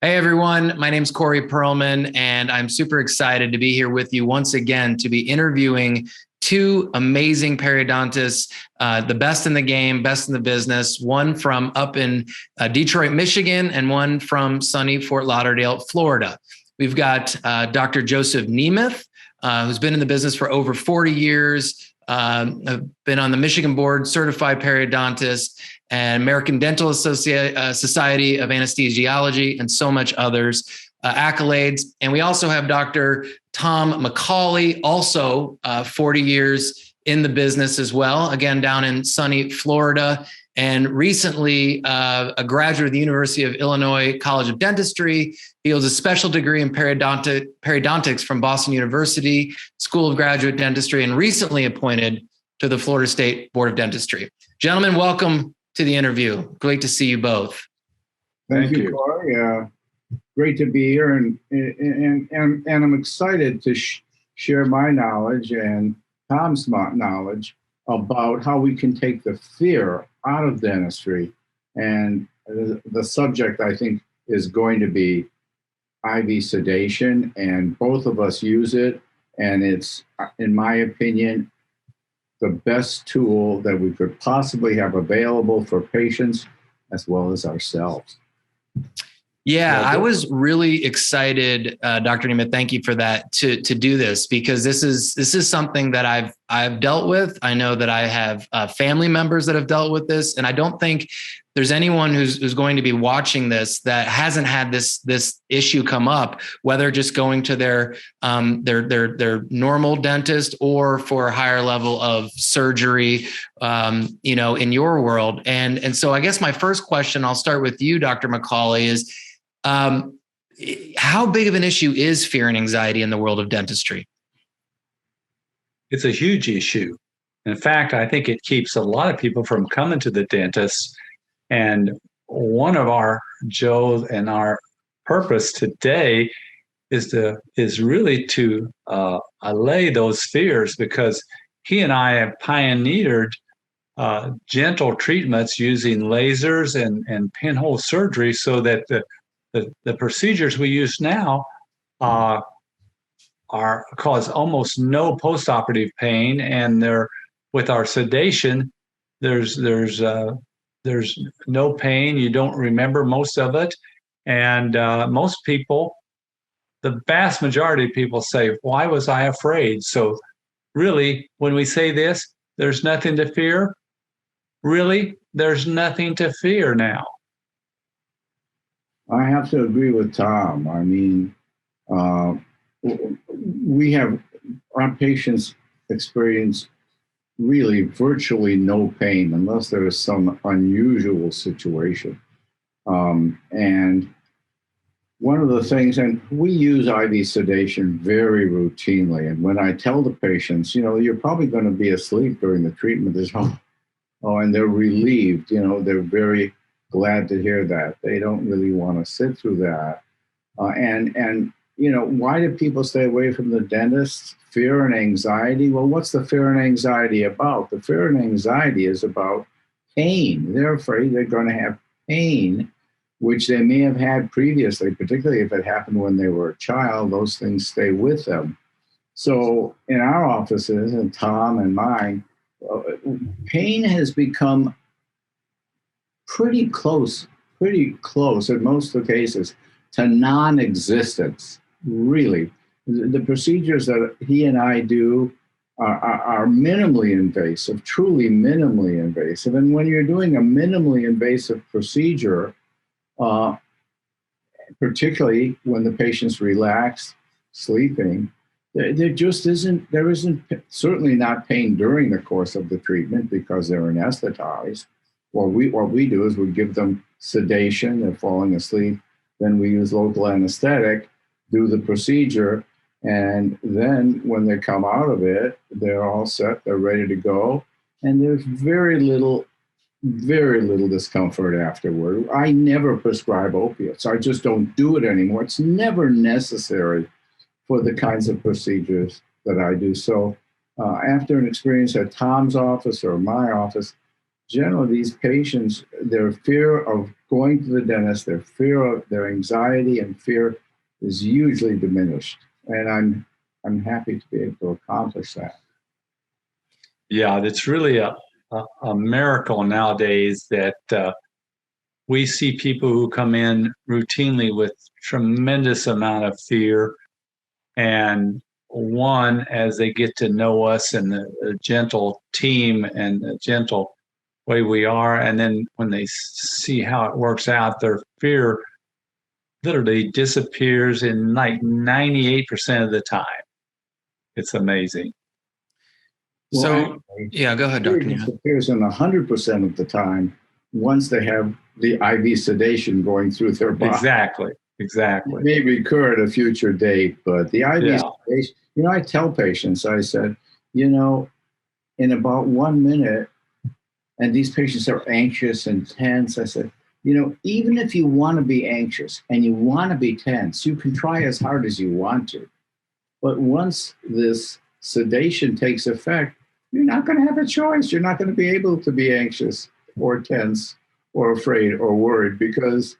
Hey everyone, my name's Corey Perlman, and I'm super excited to be here with you once again to be interviewing two amazing periodontists, the best in the game, best in the business, one from up in Detroit, Michigan, and one from sunny Fort Lauderdale, Florida. We've got Dr. Joseph Nemeth, who's been in the business for over 40 years, been on the Michigan board, certified periodontist, and American Dental Society of Anesthesiology, and so much others, accolades. And we also have Dr. Tom McCawley, also 40 years in the business as well, again, down in sunny Florida, and recently a graduate of the University of Illinois College of Dentistry. He holds a special degree in periodontics from Boston University School of Graduate Dentistry, and recently appointed to the Florida State Board of Dentistry. Gentlemen, welcome to the interview. Great to see you both. Thank you, Corey. Great to be here, and I'm excited to share my knowledge and Tom's knowledge about how we can take the fear out of dentistry. And the subject, I think, is going to be IV sedation, and both of us use it, and it's, in my opinion, the best tool that we could possibly have available for patients as well as ourselves. Yeah, I was really excited, Dr. Nemeth, thank you for that, to do this, because this is something that I've dealt with. I know that I have family members that have dealt with this, and I don't think there's anyone who's going to be watching this that hasn't had this issue come up, whether just going to their normal dentist or for a higher level of surgery, in your world. And so I guess my first question, I'll start with you, Dr. McCawley, is how big of an issue is fear and anxiety in the world of dentistry? It's a huge issue. In fact, I think it keeps a lot of people from coming to the dentist. And one of Joe and our purpose today is really to allay those fears, because he and I have pioneered gentle treatments using lasers and pinhole surgery, so that the procedures we use now cause almost no postoperative pain, and with our sedation, there's no pain. You don't remember most of it, and most people, the vast majority of people, say, "Why was I afraid?" So, really, when we say this, there's nothing to fear. Really, there's nothing to fear now. I have to agree with Tom. I mean, our patients experience really virtually no pain unless there is some unusual situation. And one of the things, and we use IV sedation very routinely. And when I tell the patients, you're probably going to be asleep during the treatment, and they're relieved, they're very glad to hear that. They don't really want to sit through that. And why do people stay away from the dentist? Fear and anxiety. Well, what's the fear and anxiety about? The fear and anxiety is about pain. They're afraid they're going to have pain, which they may have had previously, particularly if it happened when they were a child. Those things stay with them. So in our offices, and Tom and mine, pain has become pretty close in most of the cases to non-existence, really. The procedures that he and I do are minimally invasive, truly minimally invasive. And when you're doing a minimally invasive procedure, particularly when the patient's relaxed, sleeping, there isn't certainly not pain during the course of the treatment because they're anesthetized. What we do is we give them sedation, they're falling asleep, then we use local anesthetic, do the procedure, and then when they come out of it, they're all set, they're ready to go, and there's very little discomfort afterward. I never prescribe opiates. I just don't do it anymore. It's never necessary for the kinds of procedures that I do. So after an experience at Tom's office or my office, generally these patients, their fear of going to the dentist, their anxiety and fear is usually diminished. And I'm happy to be able to accomplish that. Yeah, it's really a miracle nowadays that we see people who come in routinely with tremendous amount of fear. And one, as they get to know us and the gentle team and the gentle way we are, and then when they see how it works out, their fear literally disappears in like 98% of the time. It's amazing. So, Well, yeah, go ahead, Dr. It disappears in 100% of the time once they have the IV sedation going through their body. Exactly. It may recur at a future date, but the IV sedation, I tell patients, I said, in about 1 minute, and these patients are anxious and tense, I said, even if you want to be anxious and you want to be tense, you can try as hard as you want to. But once this sedation takes effect, you're not going to have a choice. You're not going to be able to be anxious or tense or afraid or worried because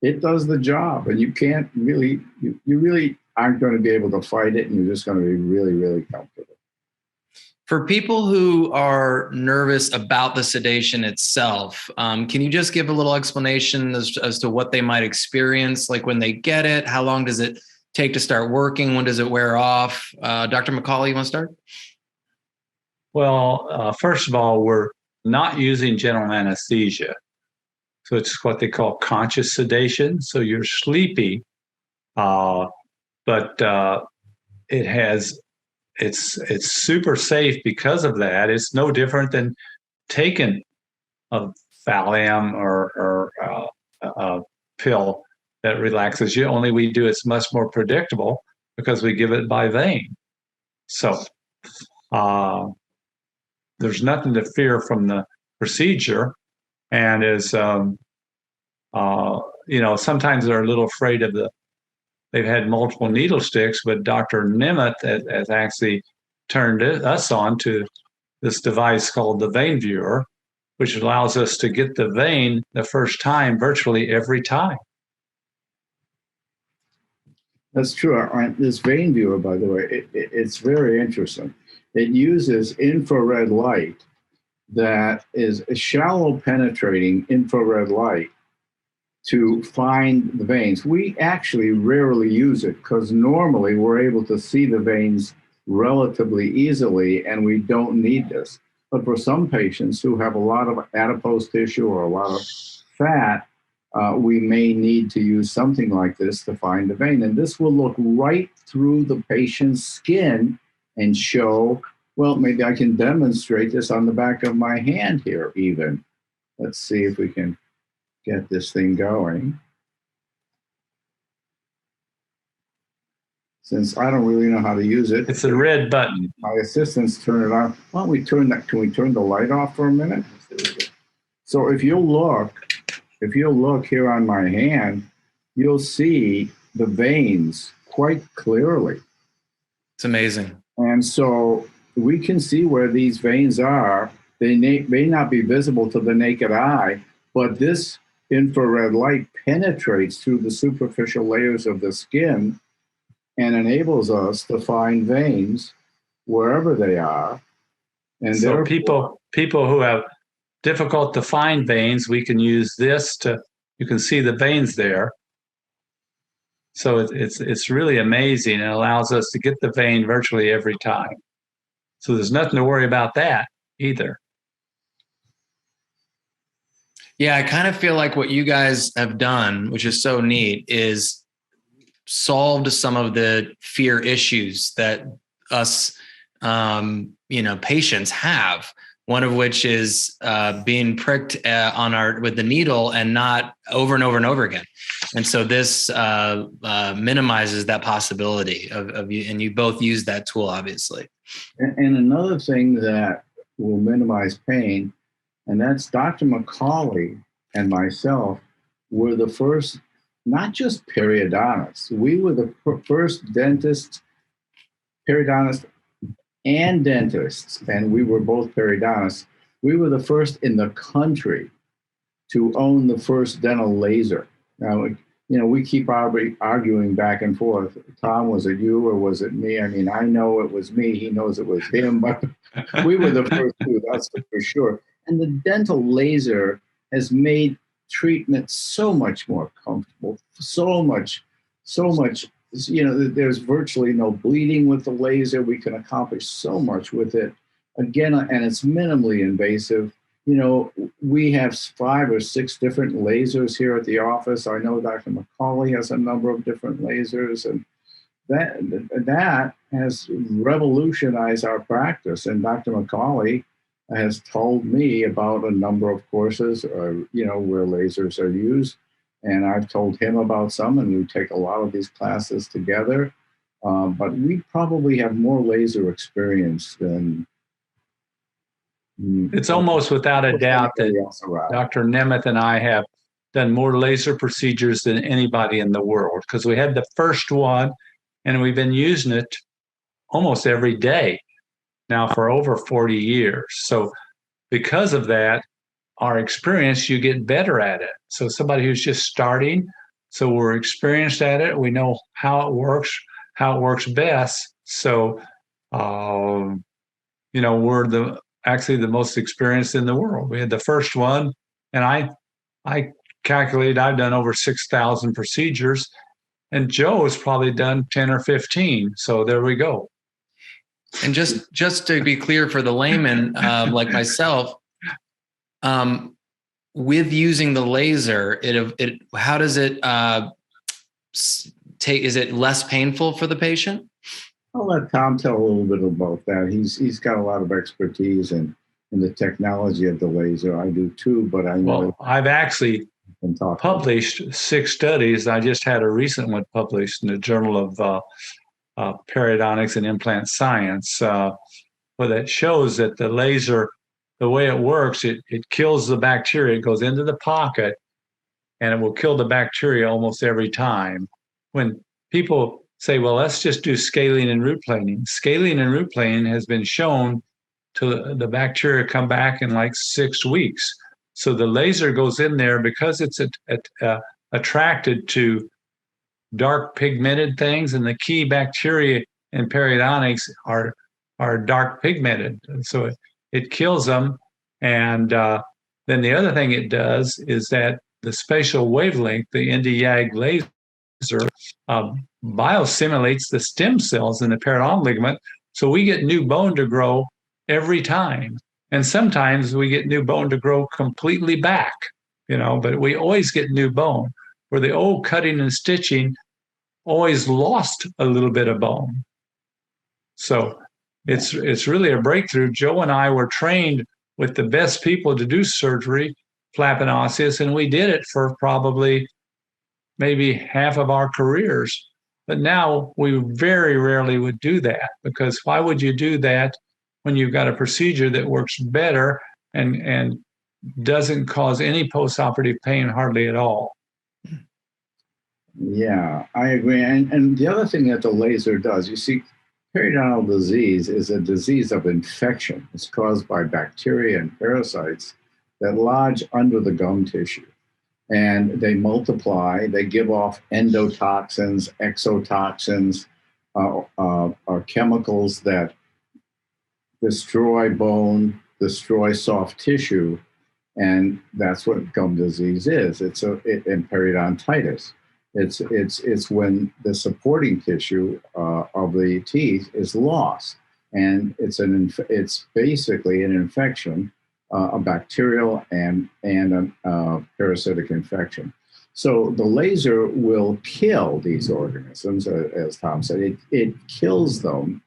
it does the job. And you can't really, you really aren't going to be able to fight it. And you're just going to be really, really comfortable. For people who are nervous about the sedation itself, can you just give a little explanation as to what they might experience, like when they get it? How long does it take to start working? When does it wear off? Dr. McCawley, you want to start? Well, first of all, we're not using general anesthesia. So it's what they call conscious sedation. So you're sleepy, but it's super safe because of that. It's no different than taking a Valium or a pill that relaxes you. Only we do it's much more predictable because we give it by vein. So there's nothing to fear from the procedure. And as sometimes they're a little afraid of they've had multiple needle sticks, but Dr. Nemeth has actually turned us on to this device called the vein viewer, which allows us to get the vein the first time virtually every time. That's true. This vein viewer, by the way, it's very interesting. It uses infrared light that is a shallow penetrating infrared light to find the veins. We actually rarely use it because normally we're able to see the veins relatively easily and we don't need this. But for some patients who have a lot of adipose tissue or a lot of fat, we may need to use something like this to find the vein. And this will look right through the patient's skin and show, well, maybe I can demonstrate this on the back of my hand here even. Let's see if we can get this thing going. Since I don't really know how to use it. It's a red button. My assistants turn it on. Why don't we turn that? Can we turn the light off for a minute? So if you'll look here on my hand, you'll see the veins quite clearly. It's amazing. And so we can see where these veins are. They may not be visible to the naked eye, but this infrared light penetrates through the superficial layers of the skin and enables us to find veins wherever they are. And so people who have difficult to find veins, we can use this you can see the veins there. So it's really amazing. It allows us to get the vein virtually every time. So there's nothing to worry about that either. Yeah, I kind of feel like what you guys have done, which is so neat, is solved some of the fear issues that us, patients have. One of which is being pricked with the needle and not over and over and over again. And so this minimizes that possibility of you, and you both use that tool, obviously. And another thing that will minimize pain, and that's Dr. McCawley and myself were the first, not just periodontists, we were the first dentists, periodontists, and dentists, and we were both periodontists, We were the first in the country to own the first dental laser. Now, we keep arguing back and forth. Tom, was it you or was it me? I mean, I know it was me. He knows it was him, but we were the first two, that's for sure. And the dental laser has made treatment so much more comfortable, so much, there's virtually no bleeding with the laser. We can accomplish so much with it. Again, and it's minimally invasive. We have 5 or 6 different lasers here at the office. I know Dr. McCawley has a number of different lasers, and that has revolutionized our practice. And Dr. McCawley has told me about a number of courses, where lasers are used. And I've told him about some, and we take a lot of these classes together. But we probably have more laser experience than... It's almost without a doubt that Dr. Nemeth and I have done more laser procedures than anybody in the world, because we had the first one and we've been using it almost every day now for over 40 years. So because of that, our experience, you get better at it. So somebody who's just starting, so we're experienced at it. We know how it works best. So, we're actually the most experienced in the world. We had the first one, and I calculated I've done over 6,000 procedures, and Joe has probably done 10 or 15. So there we go. And just to be clear for the layman like myself, with using the laser, how does it is it less painful for the patient? I'll let Tom tell a little bit about that. He's got a lot of expertise in the technology of the laser. I do too, but I know... Well, I've actually published 6 studies. I just had a recent one published in the Journal of Periodontics and Implant Science, where that shows that the laser, the way it works, it kills the bacteria. It goes into the pocket, and it will kill the bacteria almost every time. When people say, well, let's just do scaling and root planing. Scaling and root planing has been shown to the bacteria come back in like 6 weeks. So the laser goes in there because it's attracted to dark pigmented things, and the key bacteria in periodontics are dark pigmented. And so it kills them. And then the other thing it does is that the spatial wavelength, the Nd:YAG laser, biostimulates the stem cells in the periodontal ligament, so we get new bone to grow every time. And sometimes we get new bone to grow completely back, but we always get new bone, where the old cutting and stitching always lost a little bit of bone. So it's really a breakthrough. Joe and I were trained with the best people to do surgery, flap and osseous, and we did it for probably maybe half of our careers. But now we very rarely would do that, because why would you do that when you've got a procedure that works better and doesn't cause any postoperative pain hardly at all? Yeah, I agree. And the other thing that the laser does, you see, periodontal disease is a disease of infection. It's caused by bacteria and parasites that lodge under the gum tissue. And they multiply, they give off endotoxins, exotoxins, are chemicals that destroy bone, destroy soft tissue, and that's what gum disease is. It's in periodontitis. It's when the supporting tissue of the teeth is lost, and it's basically an infection. A bacterial and a parasitic infection. So the laser will kill these organisms, as Tom said. It kills them.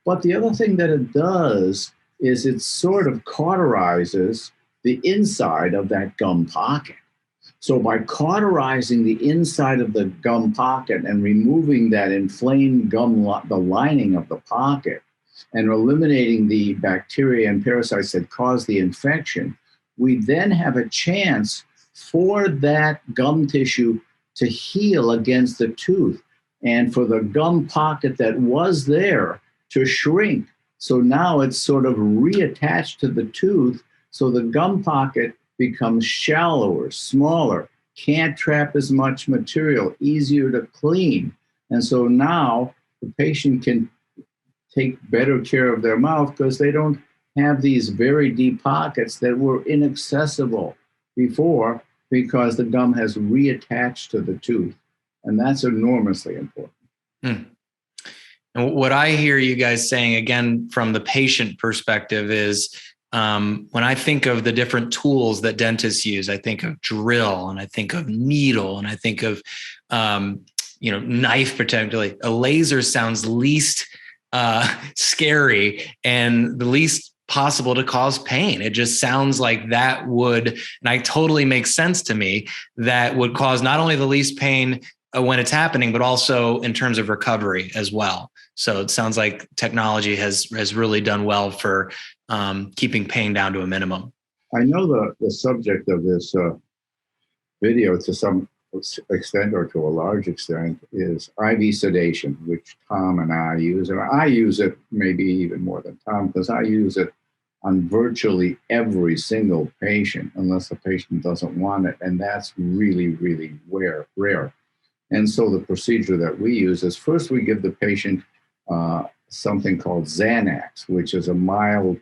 But the other thing that it does is it sort of cauterizes the inside of that gum pocket. So by cauterizing the inside of the gum pocket and removing that inflamed gum, the lining of the pocket, and eliminating the bacteria and parasites that cause the infection, we then have a chance for that gum tissue to heal against the tooth, and for the gum pocket that was there to shrink. So now it's sort of reattached to the tooth, So the gum pocket becomes shallower, smaller, can't trap as much material, easier to clean. And so now the patient can take better care of their mouth because they don't have these very deep pockets that were inaccessible before because the gum has reattached to the tooth. And that's enormously important. And what I hear you guys saying, again, from the patient perspective is, when I think of the different tools that dentists use, I think of drill and I think of needle and I think of, knife particularly. A laser sounds least scary and the least possible to cause pain. It just sounds like that would, and it totally makes sense to me, that would cause not only the least pain when it's happening, but also in terms of recovery as well. So it sounds like technology has really done well for keeping pain down to a minimum. I know the subject of this video to some extent or to a large extent is IV sedation, which Tom and I use. And I use it maybe even more than Tom because I use it on virtually every single patient unless the patient doesn't want it. And that's really, really rare. And so the procedure that we use is first we give the patient something called Xanax, which is a mild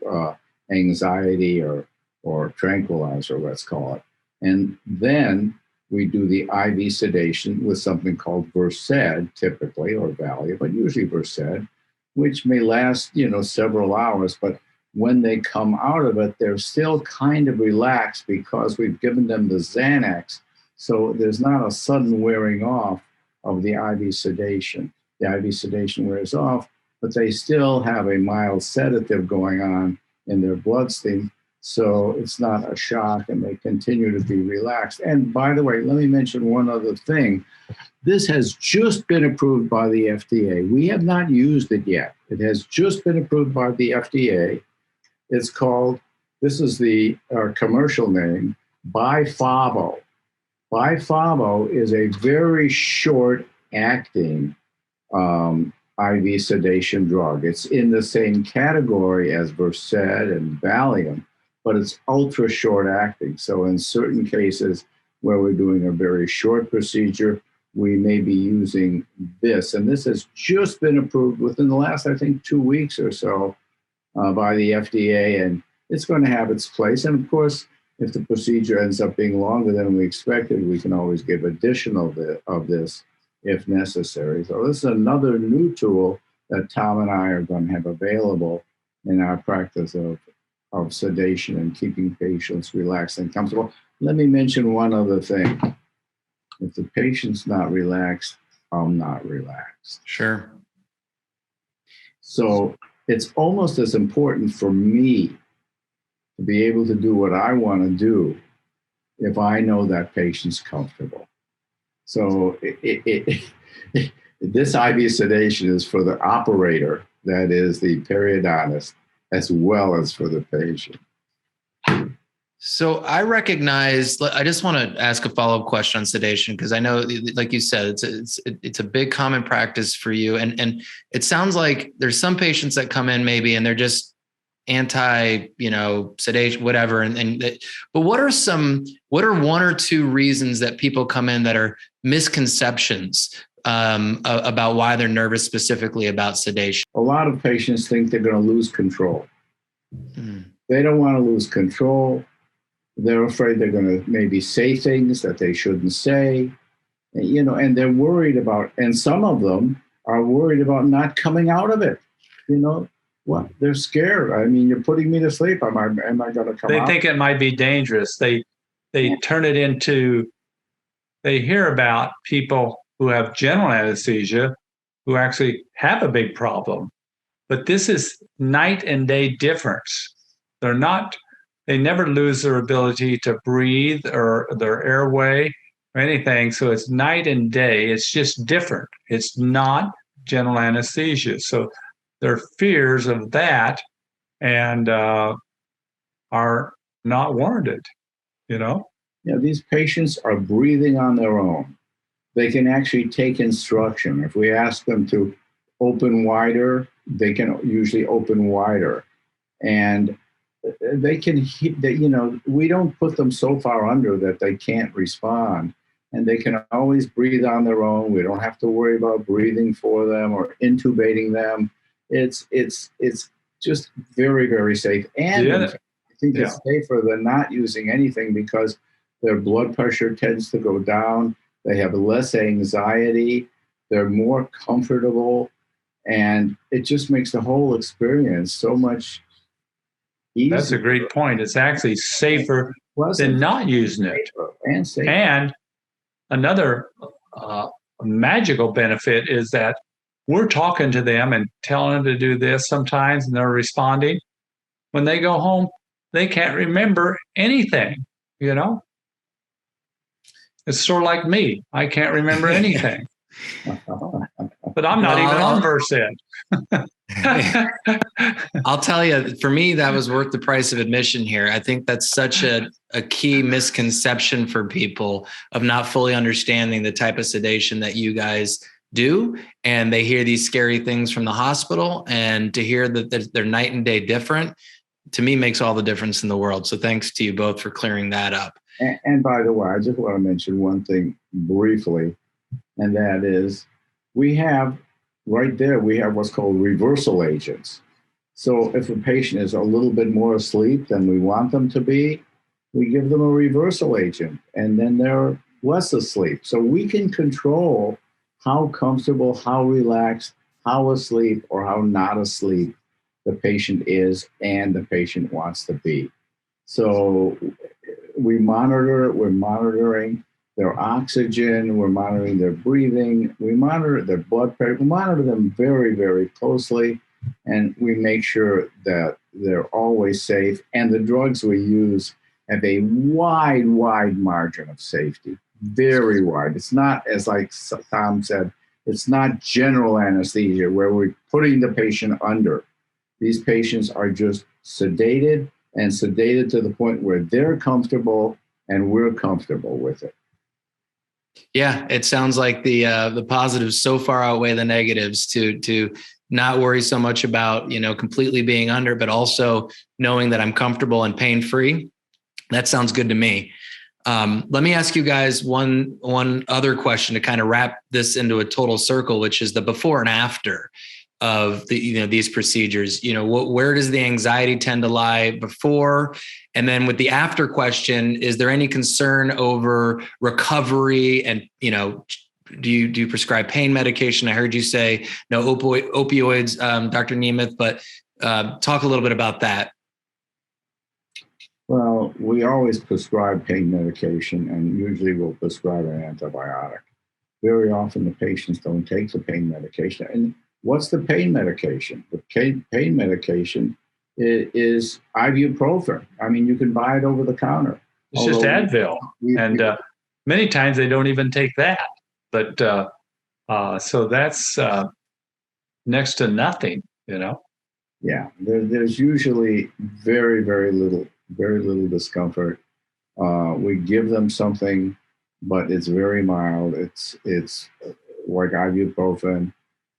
anxiety or tranquilizer, let's call it. And then we do the IV sedation with something called Versed, typically, or Valium, but usually Versed, which may last, several hours. But when they come out of it, they're still kind of relaxed because we've given them the Xanax. So there's not a sudden wearing off of the IV sedation. The IV sedation wears off, but they still have a mild sedative going on in their bloodstream. So it's not a shock and they continue to be relaxed. And by the way, let me mention one other thing. This has just been approved by the FDA. We have not used it yet. It has just been approved by the FDA. It's called, this is the commercial name, Bifavo. Bifavo is a very short acting IV sedation drug. It's in the same category as Versed and Valium, but it's ultra short acting. So in certain cases where we're doing a very short procedure, we may be using this. And this has just been approved within the last, I think, 2 weeks or so by the FDA, and it's going to have its place. And of course, if the procedure ends up being longer than we expected, we can always give additional of this if necessary. So this is another new tool that Tom and I are going to have available in our practice of sedation and keeping patients relaxed and comfortable. Let me mention one other thing. If the patient's not relaxed, I'm not relaxed. Sure. So it's almost as important for me to be able to do what I want to do if I know that patient's comfortable. So this IV sedation is for the operator, that is the periodontist, as well as for the patient. So I recognize, I just want to ask a follow-up question on sedation, because I know, like you said, it's a big common practice for you. And it sounds like there's some patients that come in maybe, and they're just anti, sedation, whatever. But what are one or two reasons that people come in that are misconceptions about why they're nervous specifically about sedation? A lot of patients think they're going to lose control. They don't want to lose control. They're afraid they're going to maybe say things that they shouldn't say, and they're worried about, and some of them are worried about not coming out of it. What? They're scared. I mean, you're putting me to sleep. Am I going to come out? They think it might be dangerous. They turn it into, they hear about people who have general anesthesia who actually have a big problem. But this is night and day difference. They never lose their ability to breathe or their airway or anything. So it's night and day. It's just different. It's not general anesthesia. So their fears of that and are not warranted, Yeah, these patients are breathing on their own. They can actually take instruction. If we ask them to open wider, they can usually open wider. And they can, we don't put them so far under that they can't respond. And they can always breathe on their own. We don't have to worry about breathing for them or intubating them. It's just very, very safe. And I think it's safer than not using anything because their blood pressure tends to go down. They have less anxiety. They're more comfortable. And it just makes the whole experience so much easier. That's a great point. It's actually safer than not using it. And safer. And another magical benefit is that we're talking to them and telling them to do this sometimes, and they're responding. When they go home, they can't remember anything, It's sort of like me. I can't remember anything. But I'm not even on VerSed. I'll tell you, for me, that was worth the price of admission here. I think that's such a key misconception for people of not fully understanding the type of sedation that you guys do. And they hear these scary things from the hospital, and to hear that they're night and day different, to me, makes all the difference in the world. So thanks to you both for clearing that up. And by the way, I just want to mention one thing briefly, and that is we have what's called reversal agents. So if a patient is a little bit more asleep than we want them to be, we give them a reversal agent, and then they're less asleep. So we can control how comfortable, how relaxed, how asleep, or how not asleep the patient is and the patient wants to be. So we monitor it. We're monitoring their oxygen. We're monitoring their breathing. We monitor their blood pressure. We monitor them very, very closely. And we make sure that they're always safe. And the drugs we use have a wide, wide margin of safety, very wide. It's not, as like Tom said, it's not general anesthesia where we're putting the patient under. These patients are just sedated and sedated to the point where they're comfortable and we're comfortable with it. Yeah, it sounds like the positives so far outweigh the negatives to not worry so much about, completely being under, but also knowing that I'm comfortable and pain-free. That sounds good to me. Let me ask you guys one other question to kind of wrap this into a total circle, which is the before and after of these procedures. Where does the anxiety tend to lie before? And then with the after question, is there any concern over recovery? And, do you prescribe pain medication? I heard you say no opioids, Dr. Nemeth, but talk a little bit about that. Well, we always prescribe pain medication, and usually we'll prescribe an antibiotic. Very often the patients don't take the pain medication. And what's the pain medication? The pain medication is ibuprofen. I mean, you can buy it over the counter. It's just Advil. And many times they don't even take that. But so that's next to nothing, Yeah, there's usually very, very little discomfort. We give them something, but it's very mild. It's like ibuprofen.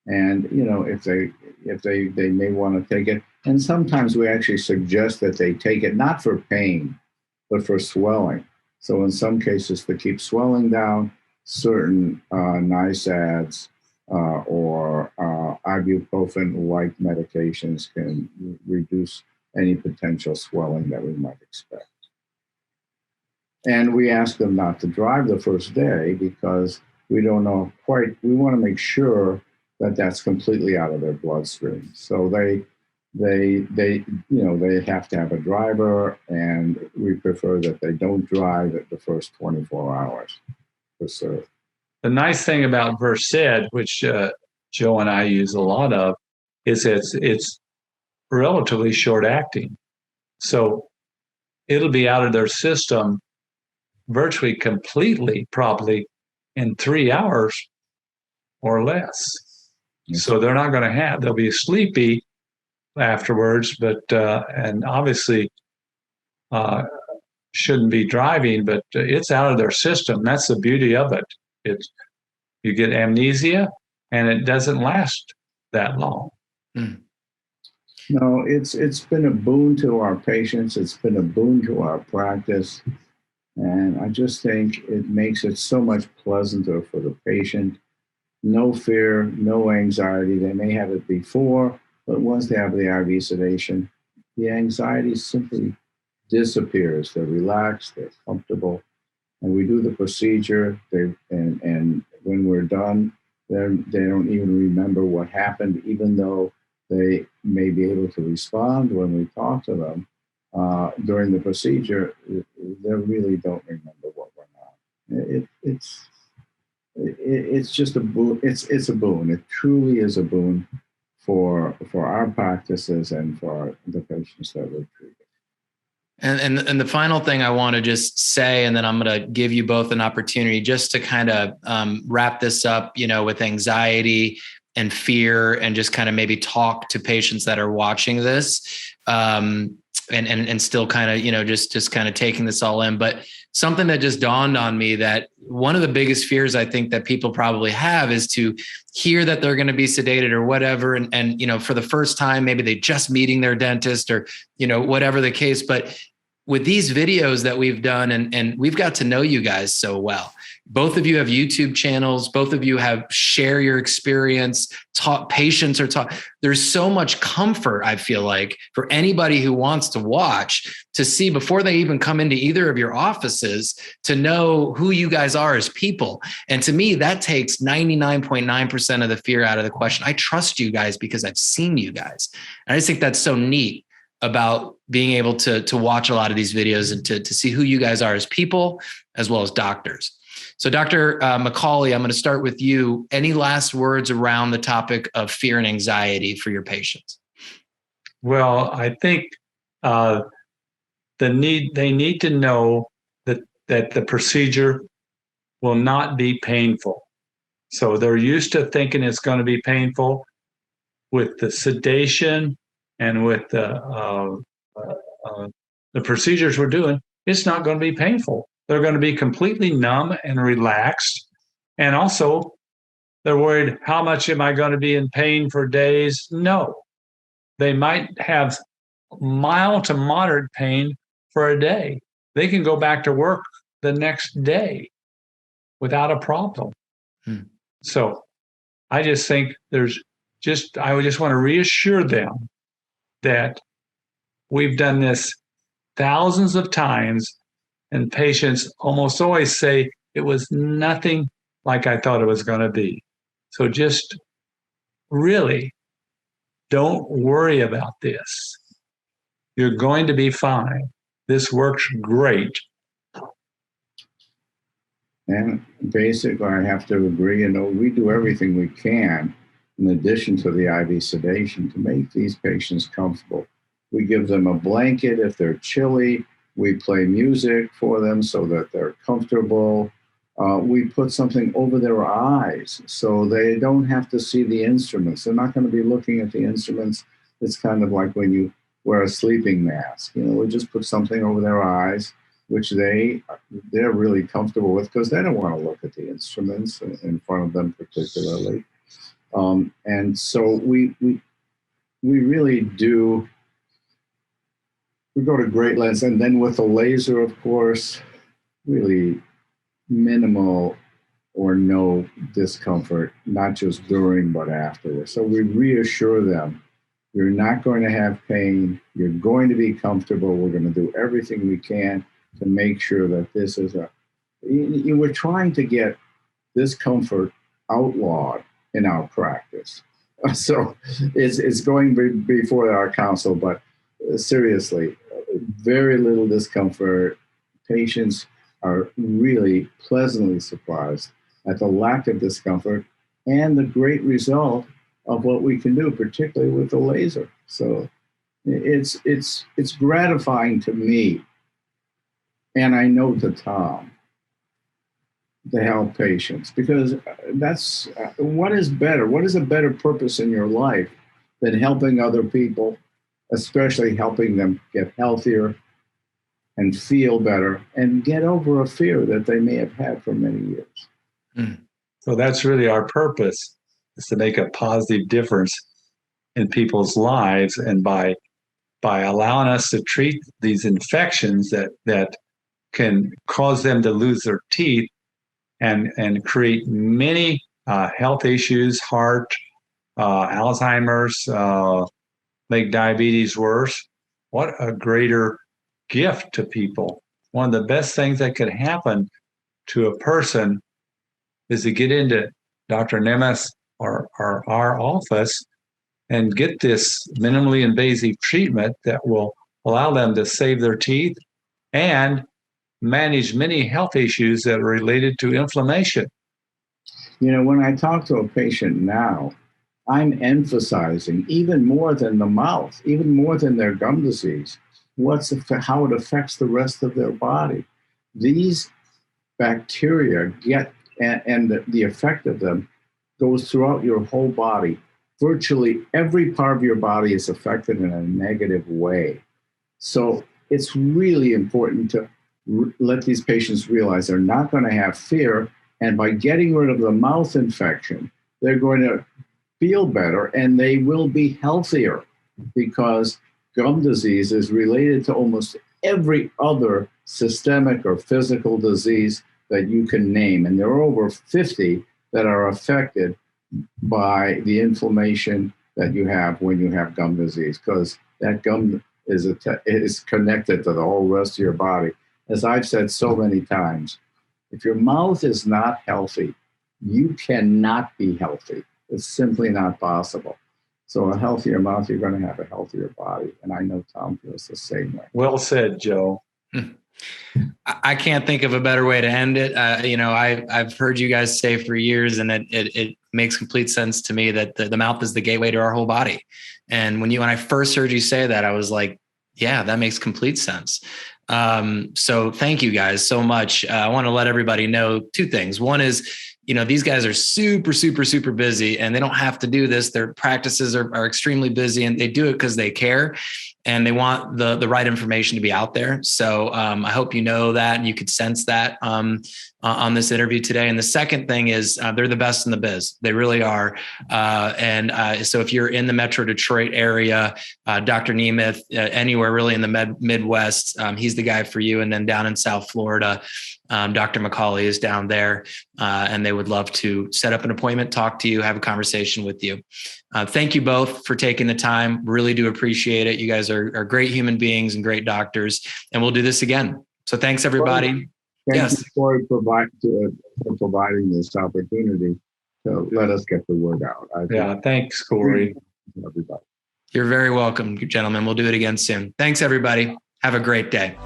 And, if they may want to take it. And sometimes we actually suggest that they take it, not for pain, but for swelling. So in some cases, to keep swelling down, certain NSAIDs or ibuprofen-like medications can reduce any potential swelling that we might expect. And we ask them not to drive the first day because we don't know quite, we want to make sure that that's completely out of their bloodstream. So they have to have a driver, and we prefer that they don't drive at the first 24 hours for sure. The nice thing about VerSed, which Joe and I use a lot of, is it's relatively short acting. So it'll be out of their system virtually completely, probably in 3 hours or less. So they're not going to they'll be sleepy afterwards, but, and obviously shouldn't be driving, but it's out of their system. That's the beauty of it. You get amnesia and it doesn't last that long. No, it's been a boon to our patients. It's been a boon to our practice. And I just think it makes it so much pleasanter for the patient. No fear, no anxiety. They may have it before, but once they have the IV sedation, the anxiety simply disappears. They're relaxed, they're comfortable, and we do the procedure. And when we're done, they don't even remember what happened, even though they may be able to respond when we talk to them during the procedure. They really don't remember what went on. It's just a boon. It's a boon. It truly is a boon for our practices and for the patients that we're treating. And the final thing I want to just say, and then I'm going to give you both an opportunity just to kind of wrap this up, with anxiety and fear, and just kind of maybe talk to patients that are watching this, and still kind of, just kind of taking this all in. But something that just dawned on me, that one of the biggest fears I think that people probably have is to hear that they're going to be sedated or whatever. And for the first time, maybe they just meeting their dentist or, whatever the case. But with these videos that we've done, and we've got to know you guys so well. Both of you have YouTube channels. Both of you have share your experience, taught patients or taught. There's so much comfort, I feel like, for anybody who wants to watch, to see before they even come into either of your offices, to know who you guys are as people. And to me, that takes 99.9% of the fear out of the question. I trust you guys because I've seen you guys. And I just think that's so neat about being able to watch a lot of these videos and to see who you guys are as people, as well as doctors. So Dr. McCawley, I'm going to start with you. Any last words around the topic of fear and anxiety for your patients? Well, I think they need to know that the procedure will not be painful. So they're used to thinking it's going to be painful. With the sedation and with the procedures we're doing, it's not going to be painful. They're going to be completely numb and relaxed. And also, they're worried, how much am I going to be in pain for days? No. They might have mild to moderate pain for a day. They can go back to work the next day without a problem. So I just think I would just want to reassure them that we've done this thousands of times, and patients almost always say it was nothing like I thought it was going to be. So just really don't worry about this. You're going to be fine. This works great. And basically, I have to agree, we do everything we can in addition to the IV sedation to make these patients comfortable. We give them a blanket if they're chilly. We play music for them so that they're comfortable. We put something over their eyes so they don't have to see the instruments. They're not going to be looking at the instruments. It's kind of like when you wear a sleeping mask. We just put something over their eyes, which they're really comfortable with because they don't want to look at the instruments in front of them particularly. And so we really do. We go to great lengths, and then with the laser, of course, really minimal or no discomfort, not just during, but afterwards. So we reassure them, you're not going to have pain, you're going to be comfortable, we're going to do everything we can to make sure that this is we're trying to get discomfort outlawed in our practice. So it's going before our council, but seriously, very little discomfort. Patients are really pleasantly surprised at the lack of discomfort and the great result of what we can do, particularly with the laser. So it's gratifying to me, and I know to Tom, to help patients, because that's what is better. What is a better purpose in your life than helping other people, especially helping them get healthier and feel better and get over a fear that they may have had for many years. So that's really our purpose, is to make a positive difference in people's lives, and by allowing us to treat these infections that can cause them to lose their teeth and create many health issues, heart, Alzheimer's, make diabetes worse. What a greater gift to people. One of the best things that could happen to a person is to get into Dr. Nemeth or our office and get this minimally invasive treatment that will allow them to save their teeth and manage many health issues that are related to inflammation. You know, when I talk to a patient now, I'm emphasizing even more than the mouth, even more than their gum disease, how it affects the rest of their body. These bacteria and the effect of them goes throughout your whole body. Virtually every part of your body is affected in a negative way. So it's really important to let these patients realize they're not going to have fear. And by getting rid of the mouth infection, they're going to feel better and they will be healthier, because gum disease is related to almost every other systemic or physical disease that you can name. And there are over 50 that are affected by the inflammation that you have when you have gum disease, because that gum is connected to the whole rest of your body. As I've said so many times, if your mouth is not healthy, you cannot be healthy. It's simply not possible. So a healthier mouth, you're going to have a healthier body. And I know Tom feels the same way. Well said, Joe. I can't think of a better way to end it. I've heard you guys say for years, and it makes complete sense to me that the mouth is the gateway to our whole body. And when I first heard you say that, I was like, yeah, that makes complete sense. So thank you guys so much. I want to let everybody know two things. One is, these guys are super, super, super busy, and they don't have to do this. Their practices are extremely busy, and they do it because they care and they want the right information to be out there. So I hope you know that and you could sense that on this interview today. And the second thing is they're the best in the biz. They really are. So if you're in the Metro Detroit area, Dr. Nemeth, anywhere really in the Midwest, he's the guy for you. And then down in South Florida, Dr. McCawley is down there, and they would love to set up an appointment, talk to you, have a conversation with you. Thank you both for taking the time. Really do appreciate it. You guys are great human beings and great doctors, and we'll do this again. So thanks, everybody. Thank you for providing this opportunity to let us get the word out. Thanks, Corey. Everybody. You're very welcome, gentlemen. We'll do it again soon. Thanks, everybody. Have a great day.